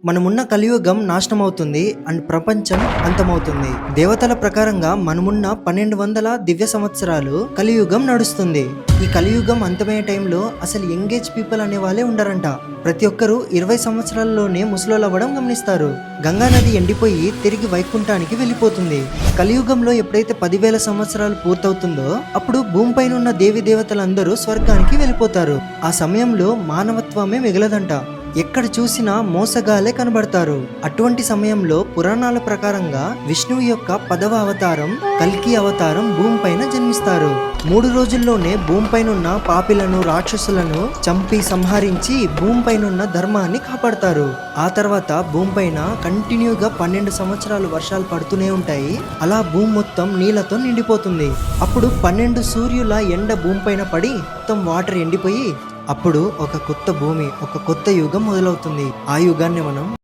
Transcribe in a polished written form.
మనమున్న కలియుగం నాశనం అవుతుంది అండ్ ప్రపంచం అంతమవుతుంది. దేవతల ప్రకారంగా మనమున్న 1200 దివ్య సంవత్సరాలు కలియుగం నడుస్తుంది. ఈ కలియుగం అంతమయ్యే టైంలో అసలు యంగేజ్ పీపుల్ అనే వాళ్ళే ఉండరంట. ప్రతి ఒక్కరూ 20 సంవత్సరాల్లోనే ముసలోళ్ళు అవ్వడం గమనిస్తారు. గంగా నది ఎండిపోయి తిరిగి వైకుంఠానికి వెళ్ళిపోతుంది. కలియుగంలో ఎప్పుడైతే 10,000 సంవత్సరాలు పూర్తవుతుందో అప్పుడు భూమిపైన ఉన్న దేవి దేవతలందరూ స్వర్గానికి వెళ్ళిపోతారు. ఆ సమయంలో మానవత్వమే మిగలదంట. ఎక్కడ చూసినా మోసగాలే కనబడతారు. అటువంటి సమయంలో పురాణాల ప్రకారంగా విష్ణువు యొక్క 10వ అవతారం కల్కి అవతారం భూమిపైన జన్మిస్తారు. 3 రోజుల్లోనే భూమిపైన ఉన్న పాపిలను రాక్షసులను చంపి సంహరించి భూమిపైన ఉన్న ధర్మాన్ని కాపాడతారు. ఆ తర్వాత భూమిపైన కంటిన్యూగా 12 సంవత్సరాలు వర్షాలు పడుతూనే ఉంటాయి. అలా భూమి మొత్తం నీళ్లతో నిండిపోతుంది. అప్పుడు 12 సూర్యుల ఎండ భూమిపైన పడి మొత్తం వాటర్ ఎండిపోయి అప్పుడు ఒక కొత్త భూమి, ఒక కొత్త యుగం మొదలవుతుంది. ఆ యుగాన్ని మనం